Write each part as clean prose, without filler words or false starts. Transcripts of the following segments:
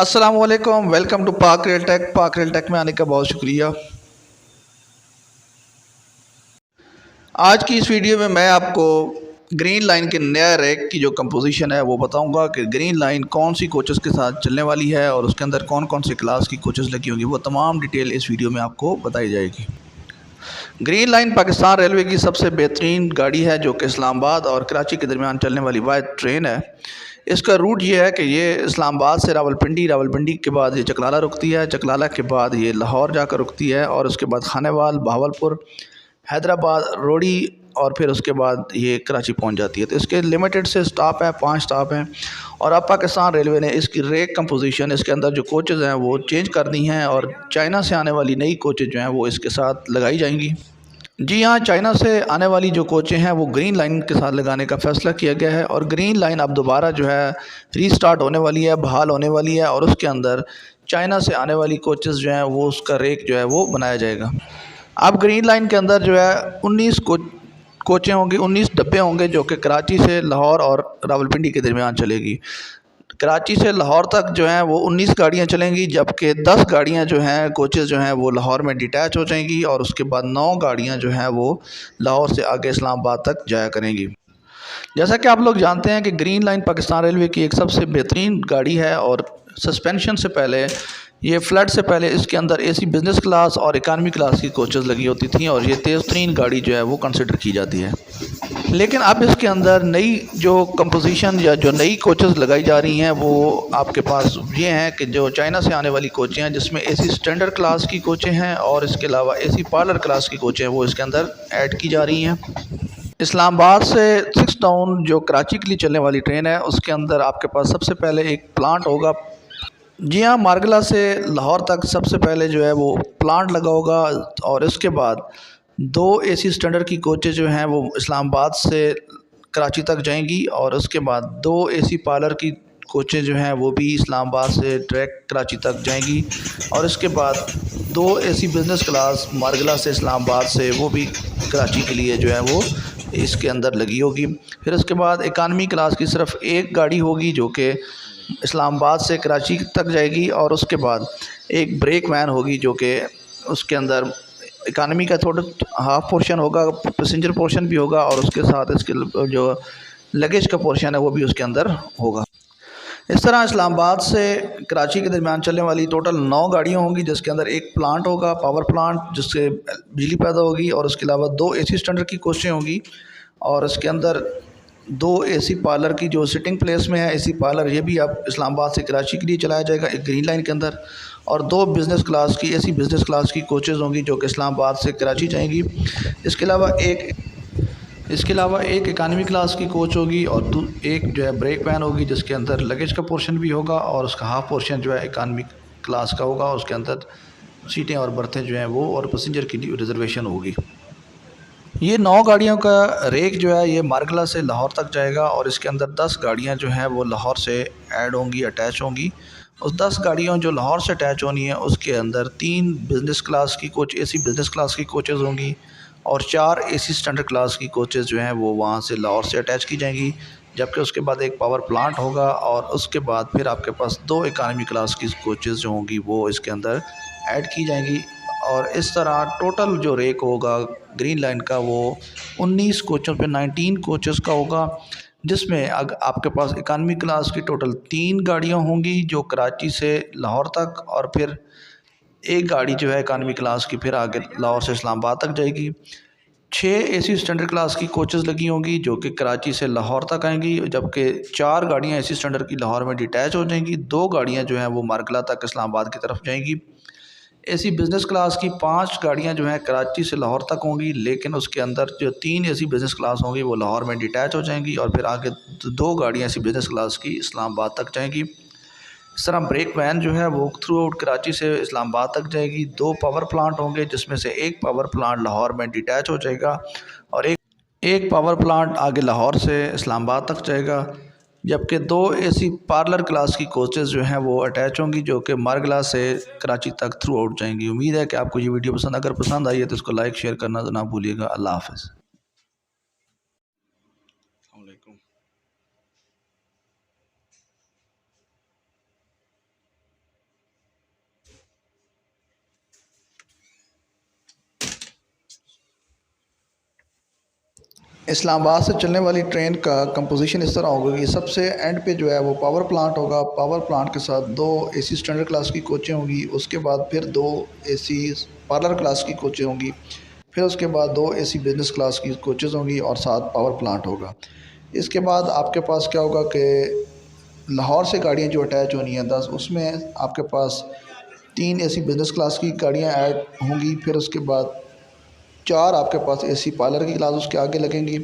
السلام علیکم، welcome to پاک ریل ٹیک۔ پاک ریل ٹیک میں آنے کا بہت شکریہ۔ آج کی اس ویڈیو میں آپ کو گرین لائن کے نیا ریک کی جو کمپوزیشن ہے وہ بتاؤں گا کہ گرین لائن کون سی کوچز کے ساتھ چلنے والی ہے اور اس کے اندر کون کون سی کلاس کی کوچز لگی ہوں گی، وہ تمام ڈیٹیل اس ویڈیو میں آپ کو بتائی جائے گی۔ گرین لائن پاکستان ریلوے کی سب سے بہترین گاڑی ہے جو کہ اسلام آباد اور کراچی کے درمیان چلنے والی واحد ٹرین ہے۔ اس کا روٹ یہ ہے کہ یہ اسلام آباد سے راولپنڈی کے بعد یہ چکلالہ رکتی ہے، چکلالہ کے بعد یہ لاہور جا کر رکتی ہے اور اس کے بعد خانے وال، بہاولپور، حیدرآباد، روڑی اور پھر اس کے بعد یہ کراچی پہنچ جاتی ہے۔ تو اس کے لمیٹڈ سے سٹاپ ہیں، 5 سٹاپ ہیں، اور اب پاکستان ریلوے نے اس کی ریک کمپوزیشن، اس کے اندر جو کوچز ہیں وہ چینج کر دی ہیں اور چائنا سے آنے والی نئی کوچز جو ہیں وہ اس کے ساتھ لگائی جائیں گی۔ جی ہاں، چائنا سے آنے والی جو کوچیں ہیں وہ گرین لائن کے ساتھ لگانے کا فیصلہ کیا گیا ہے، اور گرین لائن اب دوبارہ جو ہے ری سٹارٹ ہونے والی ہے، بحال ہونے والی ہے، اور اس کے اندر چائنا سے آنے والی کوچز جو ہیں وہ اس کا ریک جو ہے وہ بنایا جائے گا۔ اب گرین لائن کے اندر جو ہے 19 کوچیں ہوں گی، 19 ڈبے ہوں گے جو کہ کراچی سے لاہور اور راولپنڈی کے درمیان چلے گی۔ کراچی سے لاہور تک جو ہیں وہ 19 گاڑیاں چلیں گی، جبکہ 10 گاڑیاں جو ہیں کوچز جو ہیں وہ لاہور میں ڈیٹیچ ہو جائیں گی، اور اس کے بعد 9 گاڑیاں جو ہیں وہ لاہور سے آگے اسلام آباد تک جایا کریں گی۔ جیسا کہ آپ لوگ جانتے ہیں کہ گرین لائن پاکستان ریلوے کی ایک سب سے بہترین گاڑی ہے، اور سسپینشن سے پہلے، یہ فلڈ سے پہلے اس کے اندر اے سی بزنس کلاس اور اکانومی کلاس کی کوچز لگی ہوتی تھیں، اور یہ تیز ترین گاڑی جو ہے وہ کنسیڈر کی جاتی ہے۔ لیکن اب اس کے اندر نئی جو کمپوزیشن یا جو نئی کوچز لگائی جا رہی ہیں وہ آپ کے پاس یہ ہیں کہ جو چائنا سے آنے والی کوچیں ہیں، جس میں اے سی سٹینڈرڈ کلاس کی کوچیں ہیں، اور اس کے علاوہ اے سی پارلر کلاس کی کوچیں ہیں وہ اس کے اندر ایڈ کی جا رہی ہیں۔ اسلام آباد سے 6 ٹاؤن جو کراچی کے لیے چلنے والی ٹرین ہے، اس کے اندر آپ کے پاس سب سے پہلے ایک پلانٹ ہوگا۔ جی ہاں، مارگلہ سے لاہور تک سب سے پہلے جو ہے وہ پلانٹ لگا ہوگا، اور اس کے بعد 2 اے سی سٹینڈرڈ کی کوچیں جو ہیں وہ اسلام آباد سے کراچی تک جائیں گی، اور اس کے بعد 2 اے سی پارلر کی کوچیں جو ہیں وہ بھی اسلام آباد سے ڈائریکٹ کراچی تک جائیں گی، اور اس کے بعد 2 اے سی بزنس کلاس مارگلہ سے اسلام آباد سے وہ بھی کراچی کے لیے جو ہے وہ اس کے اندر لگی ہوگی۔ پھر اس کے بعد اکانومی کلاس کی صرف ایک گاڑی ہوگی جو کہ اسلام آباد سے کراچی تک جائے گی، اور اس کے بعد ایک بریک وین ہوگی جو کہ اس کے اندر اکانومی کا تھوڑا ہاف پورشن ہوگا، پیسنجر پورشن بھی ہوگا، اور اس کے ساتھ اس کے جو لگیج کا پورشن ہے وہ بھی اس کے اندر ہوگا۔ اس طرح اسلام آباد سے کراچی کے درمیان چلنے والی ٹوٹل 9 گاڑیاں ہوں گی، جس کے اندر ایک پلانٹ ہوگا، پاور پلانٹ، جس سے بجلی پیدا ہوگی، اور اس کے علاوہ 2 اے سی سٹینڈرڈ کی کوچیں ہوں گی، اور اس کے اندر 2 اے سی پارلر کی جو سٹنگ پلیس میں ہے اے سی پارلر، یہ بھی اب اسلام آباد سے کراچی کے لیے چلایا جائے گا ایک گرین لائن کے اندر، اور 2 بزنس کلاس کی اے سی بزنس کلاس کی کوچز ہوں گی جو کہ اسلام آباد سے کراچی جائیں گی۔ اس کے علاوہ ایک اکانومی کلاس کی کوچ ہوگی، اور ایک جو ہے بریک وین ہوگی جس کے اندر لگیج کا پورشن بھی ہوگا، اور اس کا ہاف پورشن جو ہے اکانومی کلاس کا ہوگا، اس کے اندر سیٹیں اور برتھیں جو ہیں وہ اور پیسنجر کی ریزرویشن ہوگی۔ یہ 9 گاڑیوں کا ریک جو ہے یہ مارگلہ سے لاہور تک جائے گا، اور اس کے اندر 10 گاڑیاں جو ہیں وہ لاہور سے ایڈ ہوں گی، اٹیچ ہوں گی۔ اس 10 گاڑیوں جو لاہور سے اٹیچ ہونی ہیں اس کے اندر 3 بزنس کلاس کی کوچ، اے سی بزنس کلاس کی کوچز ہوں گی، اور 4 اے سی سٹینڈرڈ کلاس کی کوچز جو ہیں وہ وہاں سے لاہور سے اٹیچ کی جائیں گی، جبکہ اس کے بعد ایک پاور پلانٹ ہوگا، اور اس کے بعد پھر آپ کے پاس 2 اکانومی کلاس کی کوچز جو ہوں گی وہ اس کے اندر ایڈ کی جائیں گی، اور اس طرح ٹوٹل جو ریک ہوگا گرین لائن کا وہ 19 کوچوں پہ 19 کوچز کا ہوگا، جس میں آپ کے پاس اکانومی کلاس کی ٹوٹل 3 گاڑیاں ہوں گی جو کراچی سے لاہور تک، اور پھر ایک گاڑی جو ہے اکانومی کلاس کی پھر آگے لاہور سے اسلام آباد تک جائے گی۔ 6 اے سی سٹینڈرڈ کلاس کی کوچز لگی ہوں گی جو کہ کراچی سے لاہور تک آئیں گی، جبکہ 4 گاڑیاں اے سی سٹینڈرڈ کی لاہور میں ڈیٹیچ ہو جائیں گی، 2 گاڑیاں جو ہیں وہ مارگلہ تک اسلام آباد کی طرف جائیں گی۔ اے سی بزنس کلاس کی 5 گاڑیاں جو ہیں کراچی سے لاہور تک ہوں گی، لیکن اس کے اندر جو 3 اے سی بزنس کلاس ہوں گی وہ لاہور میں ڈیٹیچ ہو جائیں گی، اور پھر آگے 2 گاڑیاں اے سی بزنس کلاس کی اسلام آباد تک جائیں گی۔ اس طرح بریک وین جو ہے وہ تھرو آؤٹ کراچی سے اسلام آباد تک جائے گی۔ 2 پاور پلانٹ ہوں گے جس میں سے ایک پاور پلانٹ لاہور میں ڈیٹیچ ہو جائے گا، اور ایک پاور پلانٹ آگے لاہور سے اسلام آباد تک جائے گا، جبکہ 2 اے سی پارلر کلاس کی کوچز جو ہیں وہ اٹیچ ہوں گی جو کہ مارگلہ سے کراچی تک تھرو آؤٹ جائیں گی۔ امید ہے کہ آپ کو یہ ویڈیو اگر پسند آئی ہے تو اس کو لائک شیئر کرنا نہ بھولیے گا۔ اللہ حافظ۔ السلام علیکم۔ اسلام آباد سے چلنے والی ٹرین کا کمپوزیشن اس طرح ہوگا کہ سب سے اینڈ پہ جو ہے وہ پاور پلانٹ ہوگا. پاور پلانٹ کے ساتھ 2 اے سی اسٹینڈرڈ کلاس کی کوچیں ہوں گی. اس کے بعد پھر 2 اے سی پارلر کلاس کی کوچیں ہوں گی. پھر اس کے بعد 2 اے سی بزنس کلاس کی کوچز ہوں گی اور ساتھ پاور پلانٹ ہوگا. اس کے بعد آپ کے پاس کیا ہوگا کہ لاہور سے گاڑیاں جو اٹیچ ہونی ہیں 10، اس میں آپ کے پاس 3 اے سی بزنس کلاس کی گاڑیاں ایڈ ہوں گی. پھر اس کے بعد 4 آپ کے پاس اے سی پارلر کی کلاس اس کے آگے لگیں گی.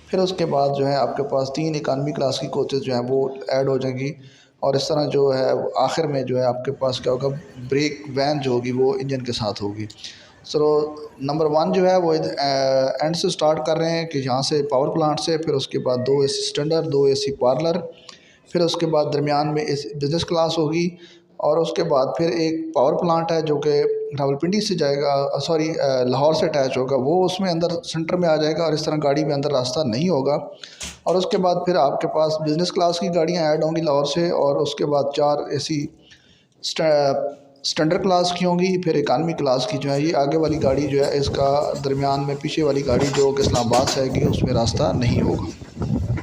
پھر اس کے بعد جو ہے آپ کے پاس 3 اکانومی کلاس کی کوچز جو ہیں وہ ایڈ ہو جائیں گی. اور اس طرح جو ہے آخر میں جو ہے آپ کے پاس کیا ہوگا، بریک وین جو ہوگی وہ انجن کے ساتھ ہوگی. سو نمبر 1 جو ہے وہ اینڈ سے سٹارٹ کر رہے ہیں کہ یہاں سے پاور پلانٹ سے. پھر اس کے بعد 2 اے سی اسٹینڈرڈ، 2 اے سی پارلر، پھر اس کے بعد درمیان میں بزنس کلاس ہوگی. اور اس کے بعد پھر ایک پاور پلانٹ ہے جو کہ راولپنڈی سے جائے گا، سوری لاہور سے اٹیچ ہوگا، وہ اس میں اندر سینٹر میں آ جائے گا اور اس طرح گاڑی میں اندر راستہ نہیں ہوگا. اور اس کے بعد پھر آپ کے پاس بزنس کلاس کی گاڑیاں ایڈ ہوں گی لاہور سے. اور اس کے بعد 4 اے سی اسٹینڈرڈ کلاس کی ہوں گی. پھر اکانومی کلاس کی جو ہے یہ آگے والی گاڑی جو ہے اس کا درمیان میں پیچھے والی گاڑی جو کہ اسلام آباد سے آئے گی اس میں راستہ نہیں ہوگا.